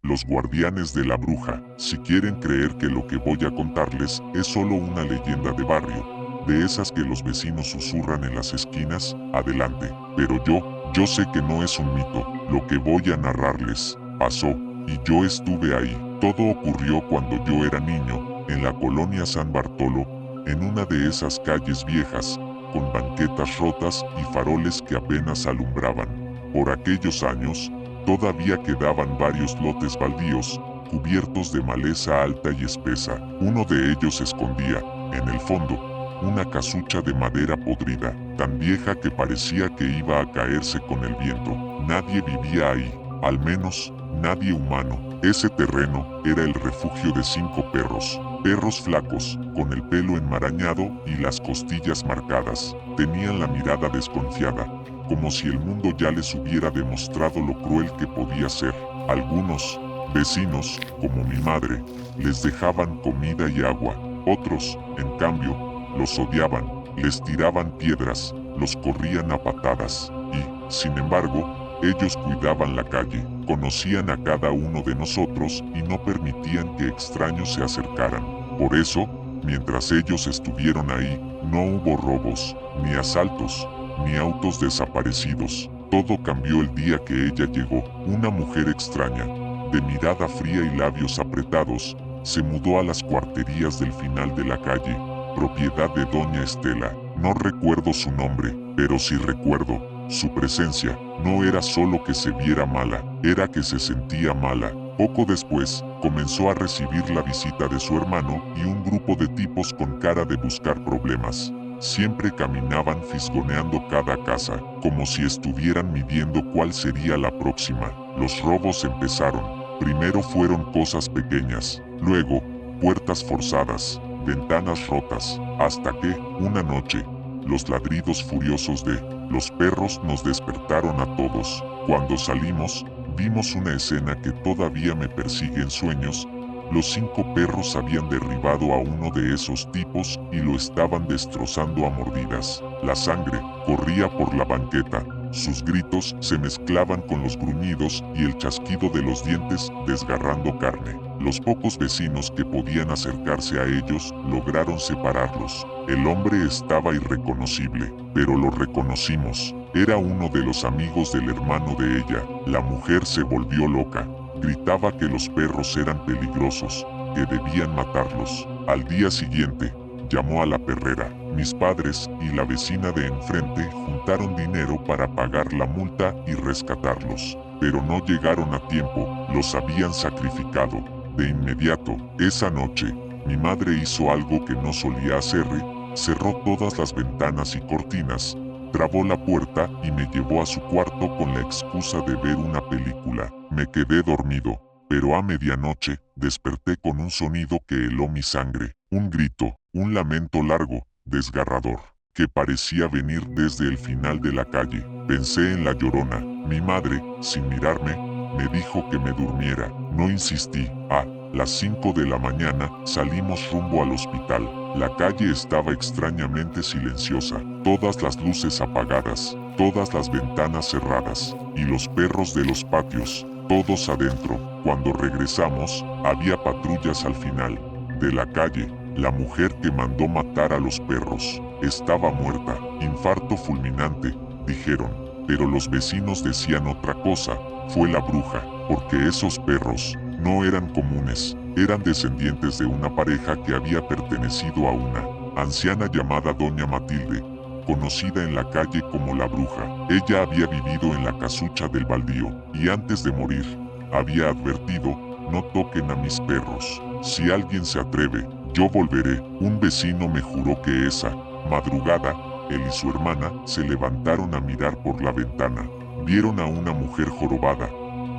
Los guardianes de la bruja. Si quieren creer que lo que voy a contarles es solo una leyenda de barrio, de esas que los vecinos susurran en las esquinas, adelante. Pero yo sé que no es un mito. Lo que voy a narrarles pasó, y yo estuve ahí. Todo ocurrió cuando yo era niño, en la colonia San Bartolo, en una de esas calles viejas, con banquetas rotas y faroles que apenas alumbraban. Por aquellos años, todavía quedaban varios lotes baldíos, cubiertos de maleza alta y espesa. Uno de ellos escondía, en el fondo, una casucha de madera podrida, tan vieja que parecía que iba a caerse con el viento. Nadie vivía ahí, al menos, nadie humano. Ese terreno era el refugio de 5 perros. Perros flacos, con el pelo enmarañado y las costillas marcadas. Tenían la mirada desconfiada, como si el mundo ya les hubiera demostrado lo cruel que podía ser. Algunos vecinos, como mi madre, les dejaban comida y agua. Otros, en cambio, los odiaban, les tiraban piedras, los corrían a patadas. Y, sin embargo, ellos cuidaban la calle, conocían a cada uno de nosotros y no permitían que extraños se acercaran. Por eso, mientras ellos estuvieron ahí, no hubo robos, ni asaltos, ni autos desaparecidos. Todo cambió el día que ella llegó. Una mujer extraña, de mirada fría y labios apretados, se mudó a las cuarterías del final de la calle, propiedad de doña Estela. No recuerdo su nombre, pero sí recuerdo su presencia. No era solo que se viera mala, era que se sentía mala. Poco después, comenzó a recibir la visita de su hermano y un grupo de tipos con cara de buscar problemas. Siempre caminaban fisgoneando cada casa, como si estuvieran midiendo cuál sería la próxima. Los robos empezaron. Primero fueron cosas pequeñas, luego, puertas forzadas, ventanas rotas, hasta que, una noche, los ladridos furiosos de los perros nos despertaron a todos. Cuando salimos, vimos una escena que todavía me persigue en sueños. Los 5 perros habían derribado a uno de esos tipos y lo estaban destrozando a mordidas. La sangre corría por la banqueta. Sus gritos se mezclaban con los gruñidos y el chasquido de los dientes desgarrando carne. Los pocos vecinos que podían acercarse a ellos lograron separarlos. El hombre estaba irreconocible, pero lo reconocimos. Era uno de los amigos del hermano de ella. La mujer se volvió loca. Gritaba que los perros eran peligrosos, que debían matarlos. Al día siguiente, llamó a la perrera. Mis padres y la vecina de enfrente juntaron dinero para pagar la multa y rescatarlos, pero no llegaron a tiempo, los habían sacrificado. De inmediato, esa noche, mi madre hizo algo que no solía hacer, cerró todas las ventanas y cortinas, trabó la puerta y me llevó a su cuarto con la excusa de ver una película. Me quedé dormido, pero a medianoche, desperté con un sonido que heló mi sangre, un grito, un lamento largo, desgarrador, que parecía venir desde el final de la calle. Pensé en la Llorona. Mi madre, sin mirarme, me dijo que me durmiera. No insistí. A las 5 de la mañana, salimos rumbo al hospital. La calle estaba extrañamente silenciosa, todas las luces apagadas, todas las ventanas cerradas, y los perros de los patios, todos adentro. Cuando regresamos, había patrullas al final de la calle. La mujer que mandó matar a los perros estaba muerta, infarto fulminante, dijeron, pero los vecinos decían otra cosa. Fue la bruja, porque esos perros no eran comunes, eran descendientes de una pareja que había pertenecido a una anciana llamada Doña Matilde, conocida en la calle como la bruja. Ella había vivido en la casucha del baldío, y antes de morir, había advertido, no toquen a mis perros. Si alguien se atreve, yo volveré. Un vecino me juró que esa madrugada, él y su hermana se levantaron a mirar por la ventana. Vieron a una mujer jorobada,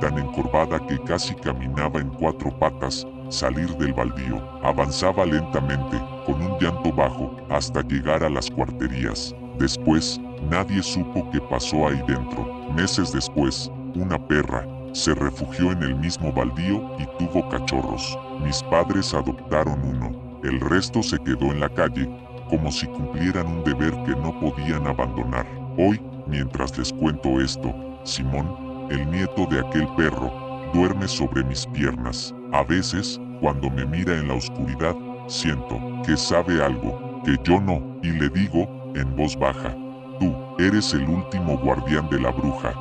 tan encorvada que casi caminaba en 4 patas, salir del baldío. Avanzaba lentamente, con un llanto bajo, hasta llegar a las cuarterías. Después, nadie supo qué pasó ahí dentro. Meses después, una perra se refugió en el mismo baldío y tuvo cachorros. Mis padres adoptaron uno. El resto se quedó en la calle, como si cumplieran un deber que no podían abandonar. Hoy, mientras les cuento esto, Simón, el nieto de aquel perro, duerme sobre mis piernas. A veces, cuando me mira en la oscuridad, siento que sabe algo que yo no, y le digo, en voz baja, tú, eres el último guardián de la bruja.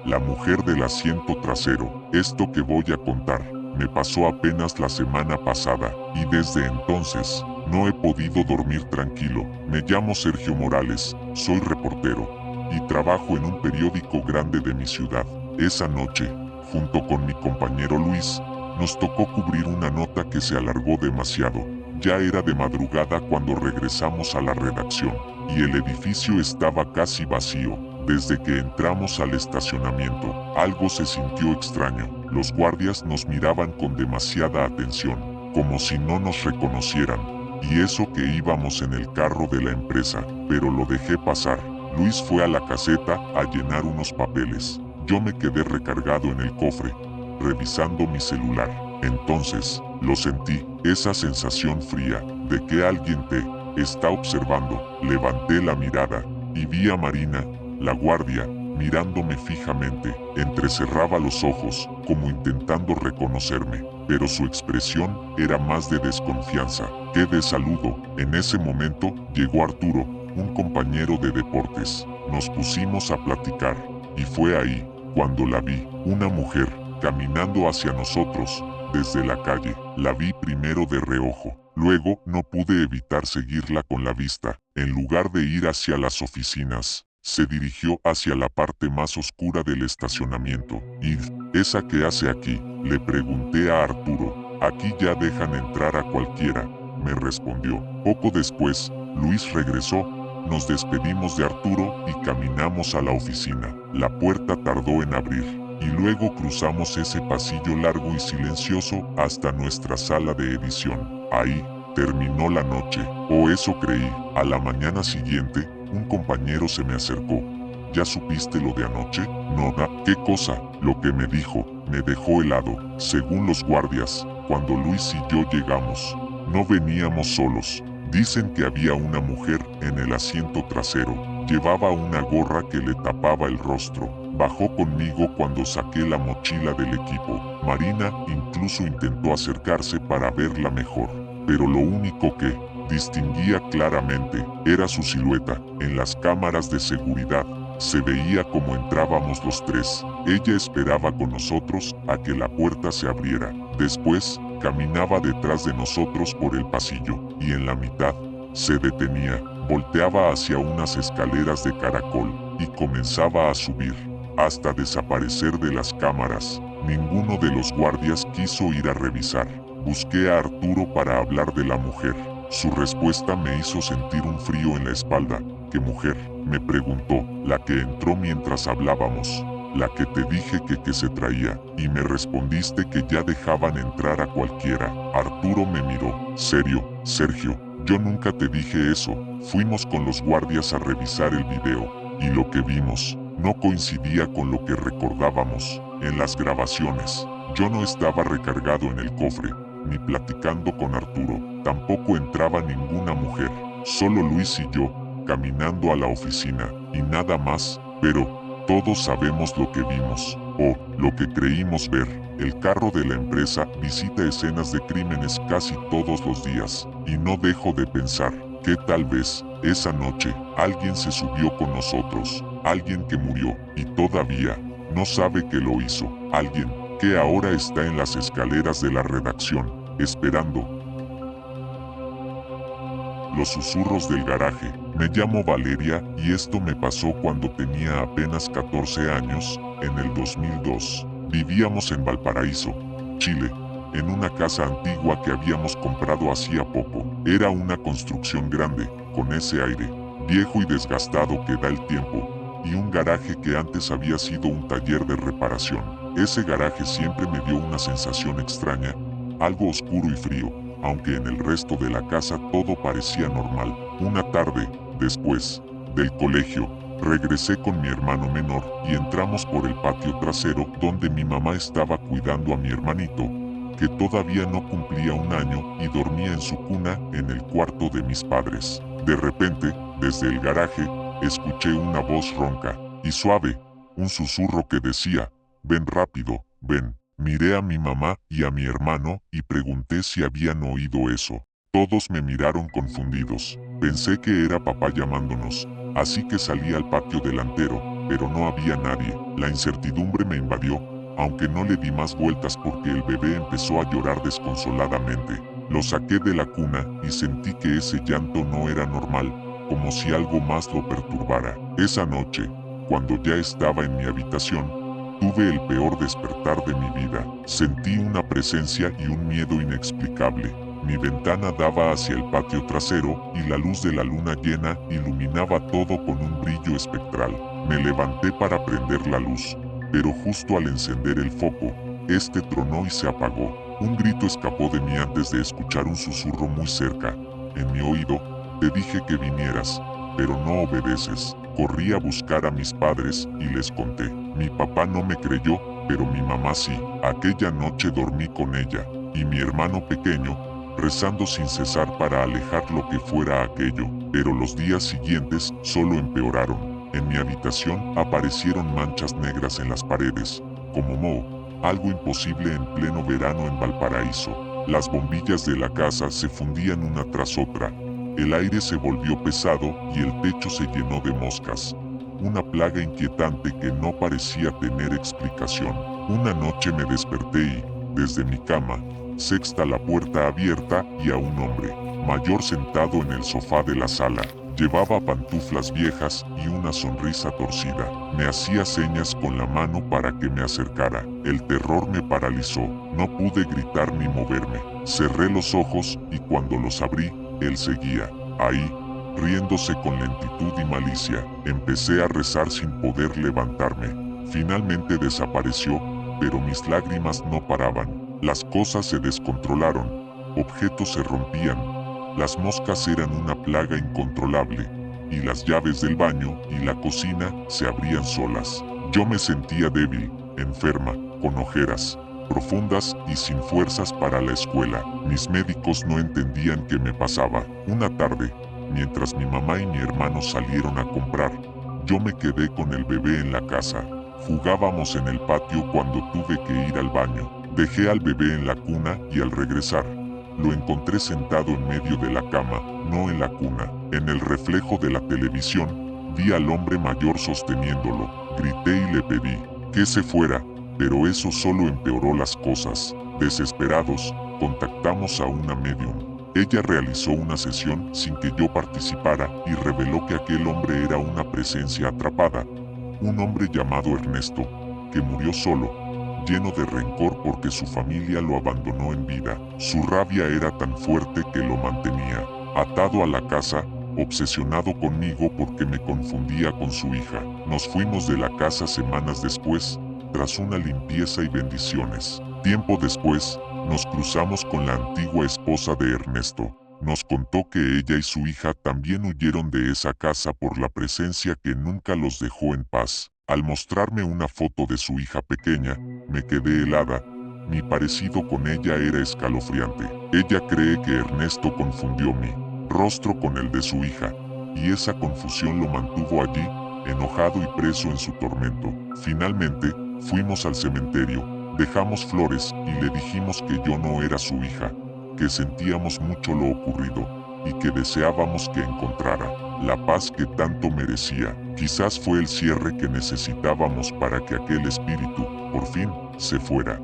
La mujer del asiento trasero. Esto que voy a contar, me pasó apenas la semana pasada, y desde entonces, no he podido dormir tranquilo. Me llamo Sergio Morales, soy reportero, y trabajo en un periódico grande de mi ciudad. Esa noche, junto con mi compañero Luis, nos tocó cubrir una nota que se alargó demasiado. Ya era de madrugada cuando regresamos a la redacción, y el edificio estaba casi vacío. Desde que entramos al estacionamiento, algo se sintió extraño. Los guardias nos miraban con demasiada atención, como si no nos reconocieran. Y eso que íbamos en el carro de la empresa, pero lo dejé pasar. Luis fue a la caseta a llenar unos papeles. Yo me quedé recargado en el cofre, revisando mi celular. Entonces, lo sentí, esa sensación fría, de que alguien te está observando. Levanté la mirada, y vi a Marina, la guardia, mirándome fijamente. Entrecerraba los ojos, como intentando reconocerme, pero su expresión era más de desconfianza que de saludo. En ese momento, llegó Arturo, un compañero de deportes. Nos pusimos a platicar, y fue ahí, cuando la vi, una mujer, caminando hacia nosotros, desde la calle. La vi primero de reojo, luego no pude evitar seguirla con la vista. En lugar de ir hacia las oficinas, se dirigió hacia la parte más oscura del estacionamiento. ¿Y esa qué hace aquí?, le pregunté a Arturo. Aquí ya dejan entrar a cualquiera, me respondió. Poco después, Luis regresó. Nos despedimos de Arturo y caminamos a la oficina. La puerta tardó en abrir, y luego cruzamos ese pasillo largo y silencioso hasta nuestra sala de edición. Ahí terminó la noche, o eso creí. A la mañana siguiente, un compañero se me acercó. ¿Ya supiste lo de anoche? No, ¿qué cosa? Lo que me dijo, me dejó helado. Según los guardias, cuando Luis y yo llegamos, no veníamos solos. Dicen que había una mujer en el asiento trasero. Llevaba una gorra que le tapaba el rostro. Bajó conmigo cuando saqué la mochila del equipo. Marina incluso intentó acercarse para verla mejor, pero lo único que distinguía claramente era su silueta. En las cámaras de seguridad se veía como entrábamos los tres. Ella esperaba con nosotros a que la puerta se abriera. Después, caminaba detrás de nosotros por el pasillo, y en la mitad, se detenía, volteaba hacia unas escaleras de caracol, y comenzaba a subir, hasta desaparecer de las cámaras. Ninguno de los guardias quiso ir a revisar. Busqué a Arturo para hablar de la mujer. Su respuesta me hizo sentir un frío en la espalda. ¿Qué mujer?, me preguntó. La que entró mientras hablábamos. La que te dije que se traía, y me respondiste que ya dejaban entrar a cualquiera. Arturo me miró. ¿Serio, Sergio? Yo nunca te dije eso. Fuimos con los guardias a revisar el video, y lo que vimos no coincidía con lo que recordábamos en las grabaciones. Yo no estaba recargado en el cofre, ni platicando con Arturo. Tampoco entraba ninguna mujer. Solo Luis y yo, caminando a la oficina, y nada más. Pero todos sabemos lo que vimos, o lo que creímos ver. El carro de la empresa visita escenas de crímenes casi todos los días, y no dejo de pensar que tal vez, esa noche, alguien se subió con nosotros, alguien que murió, y todavía no sabe que lo hizo, alguien que ahora está en las escaleras de la redacción, esperando. Los susurros del garaje. Me llamo Valeria, y esto me pasó cuando tenía apenas 14 años, en el 2002. Vivíamos en Valparaíso, Chile, en una casa antigua que habíamos comprado hacía poco. Era una construcción grande, con ese aire viejo y desgastado que da el tiempo, y un garaje que antes había sido un taller de reparación. Ese garaje siempre me dio una sensación extraña, algo oscuro y frío, aunque en el resto de la casa todo parecía normal. Una tarde, después del colegio, regresé con mi hermano menor y entramos por el patio trasero donde mi mamá estaba cuidando a mi hermanito, que todavía no cumplía un año y dormía en su cuna en el cuarto de mis padres. De repente, desde el garaje, escuché una voz ronca. y suave, un susurro que decía, ven rápido, ven. Miré a mi mamá y a mi hermano y pregunté si habían oído eso. Todos me miraron confundidos. Pensé que era papá llamándonos, así que salí al patio delantero, pero no había nadie. La incertidumbre me invadió, aunque no le di más vueltas porque el bebé empezó a llorar desconsoladamente. Lo saqué de la cuna y sentí que ese llanto no era normal, como si algo más lo perturbara. Esa noche, cuando ya estaba en mi habitación, tuve el peor despertar de mi vida. Sentí una presencia y un miedo inexplicable. Mi ventana daba hacia el patio trasero y la luz de la luna llena iluminaba todo con un brillo espectral. Me levanté para prender la luz, pero justo al encender el foco, este tronó y se apagó. Un grito escapó de mí antes de escuchar un susurro muy cerca. En mi oído, te dije que vinieras, pero no obedeces. Corrí a buscar a mis padres y les conté. Mi papá no me creyó, pero mi mamá sí. Aquella noche dormí con ella, y mi hermano pequeño, rezando sin cesar para alejar lo que fuera aquello. Pero los días siguientes solo empeoraron. En mi habitación aparecieron manchas negras en las paredes, como moho, algo imposible en pleno verano en Valparaíso. Las bombillas de la casa se fundían una tras otra. El aire se volvió pesado y el techo se llenó de moscas. Una plaga inquietante que no parecía tener explicación. Una noche me desperté y, desde mi cama, sexta la puerta abierta y a un hombre mayor sentado en el sofá de la sala. Llevaba pantuflas viejas y una sonrisa torcida. Me hacía señas con la mano para que me acercara. El terror me paralizó. No pude gritar ni moverme. Cerré los ojos y cuando los abrí, él seguía ahí, riéndose con lentitud y malicia. Empecé a rezar sin poder levantarme. Finalmente desapareció, pero mis lágrimas no paraban. Las cosas se descontrolaron. Objetos se rompían. Las moscas eran una plaga incontrolable, y las llaves del baño y la cocina se abrían solas. Yo me sentía débil, enferma, con ojeras profundas y sin fuerzas para la escuela. Mis médicos no entendían qué me pasaba. Una tarde, mientras mi mamá y mi hermano salieron a comprar, yo me quedé con el bebé en la casa. Jugábamos en el patio cuando tuve que ir al baño. Dejé al bebé en la cuna y al regresar, lo encontré sentado en medio de la cama, no en la cuna. En el reflejo de la televisión, vi al hombre mayor sosteniéndolo. Grité y le pedí que se fuera, pero eso solo empeoró las cosas. Desesperados, contactamos a una medium. Ella realizó una sesión sin que yo participara y reveló que aquel hombre era una presencia atrapada, un hombre llamado Ernesto, que murió solo, lleno de rencor porque su familia lo abandonó en vida. Su rabia era tan fuerte que lo mantenía atado a la casa, obsesionado conmigo porque me confundía con su hija. Nos fuimos de la casa semanas después, tras una limpieza y bendiciones. Tiempo después, nos cruzamos con la antigua esposa de Ernesto. Nos contó que ella y su hija también huyeron de esa casa por la presencia que nunca los dejó en paz. Al mostrarme una foto de su hija pequeña, me quedé helada. Mi parecido con ella era escalofriante. Ella cree que Ernesto confundió mi rostro con el de su hija, y esa confusión lo mantuvo allí, enojado y preso en su tormento. Finalmente, fuimos al cementerio, dejamos flores y le dijimos que yo no era su hija, que sentíamos mucho lo ocurrido, y que deseábamos que encontrara la paz que tanto merecía. Quizás fue el cierre que necesitábamos para que aquel espíritu, por fin, se fuera.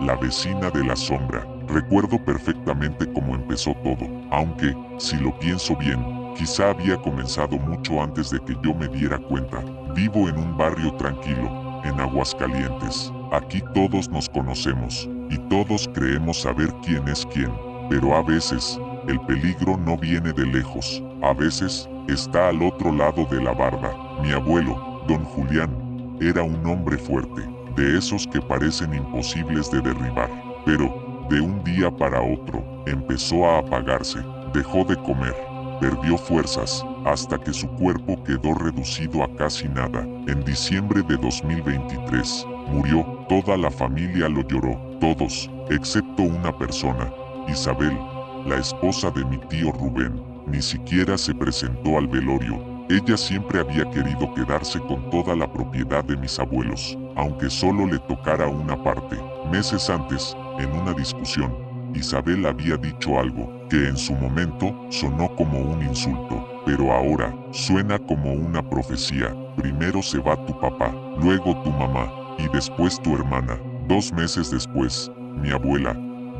La vecina de la sombra. Recuerdo perfectamente cómo empezó todo, aunque, si lo pienso bien, quizá había comenzado mucho antes de que yo me diera cuenta. Vivo en un barrio tranquilo, en Aguascalientes. Aquí todos nos conocemos, y todos creemos saber quién es quién. Pero a veces, el peligro no viene de lejos. A veces, está al otro lado de la barda. Mi abuelo, don Julián, era un hombre fuerte, de esos que parecen imposibles de derribar. Pero, de un día para otro, empezó a apagarse, dejó de comer, perdió fuerzas, hasta que su cuerpo quedó reducido a casi nada. En diciembre de 2023, murió. Toda la familia lo lloró, todos, excepto una persona, Isabel, la esposa de mi tío Rubén. ni siquiera se presentó al velorio. Ella siempre había querido quedarse con toda la propiedad de mis abuelos, aunque solo le tocara una parte. Meses antes, en una discusión, Isabel había dicho algo que en su momento sonó como un insulto, pero ahora suena como una profecía. Primero se va tu papá, luego tu mamá, y después tu hermana. 2 meses después, mi abuela,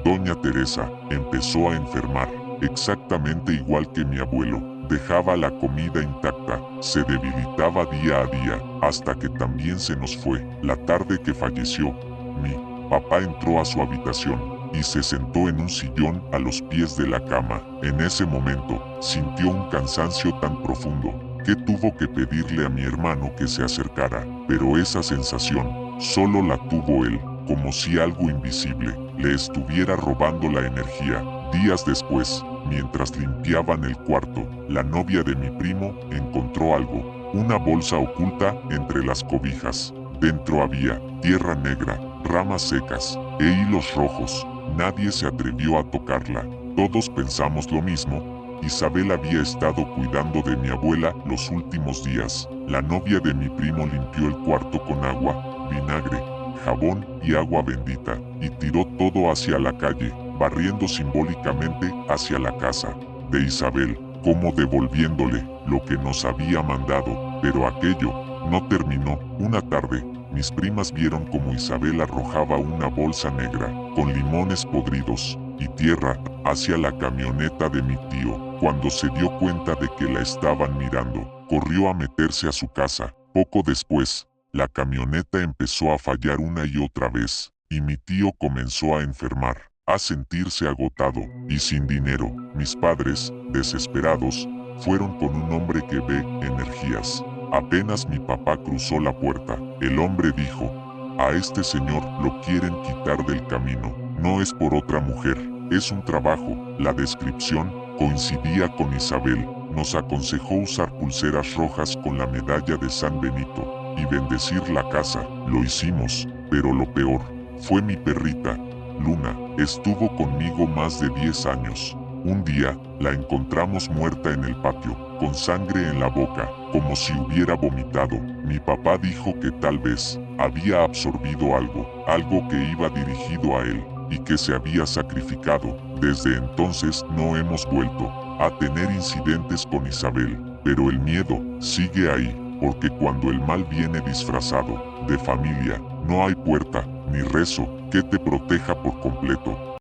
Doña Teresa, empezó a enfermar, exactamente igual que mi abuelo. Dejaba la comida intacta, se debilitaba día a día, hasta que también se nos fue. La tarde que falleció, mi papá entró a su habitación y se sentó en un sillón a los pies de la cama. En ese momento, sintió un cansancio tan profundo que tuvo que pedirle a mi hermano que se acercara, pero esa sensación solo la tuvo él, como si algo invisible le estuviera robando la energía. Días después, mientras limpiaban el cuarto, la novia de mi primo encontró algo, una bolsa oculta entre las cobijas. Dentro había tierra negra, ramas secas e hilos rojos. Nadie se atrevió a tocarla. Todos pensamos lo mismo. Isabel había estado cuidando de mi abuela los últimos días. La novia de mi primo limpió el cuarto con agua, vinagre, jabón y agua bendita, y tiró todo hacia la calle, barriendo simbólicamente hacia la casa de Isabel, como devolviéndole lo que nos había mandado. Pero aquello no terminó. Una tarde, mis primas vieron como Isabel arrojaba una bolsa negra, con limones podridos y tierra, hacia la camioneta de mi tío. Cuando se dio cuenta de que la estaban mirando, corrió a meterse a su casa. Poco después, la camioneta empezó a fallar una y otra vez, y mi tío comenzó a enfermar, a sentirse agotado y sin dinero. Mis padres, desesperados, fueron con un hombre que ve energías. Apenas mi papá cruzó la puerta, el hombre dijo: a este señor lo quieren quitar del camino. No es por otra mujer, es un trabajo. La descripción coincidía con Isabel. Nos aconsejó usar pulseras rojas con la medalla de San Benito y bendecir la casa. Lo hicimos, pero lo peor fue mi perrita, Luna. Estuvo conmigo más de 10 años. Un día, la encontramos muerta en el patio, con sangre en la boca, como si hubiera vomitado. Mi papá dijo que tal vez había absorbido algo que iba dirigido a él, y que se había sacrificado. Desde entonces no hemos vuelto a tener incidentes con Isabel, pero el miedo sigue ahí, porque cuando el mal viene disfrazado de familia, no hay puerta ni rezo que te proteja por completo.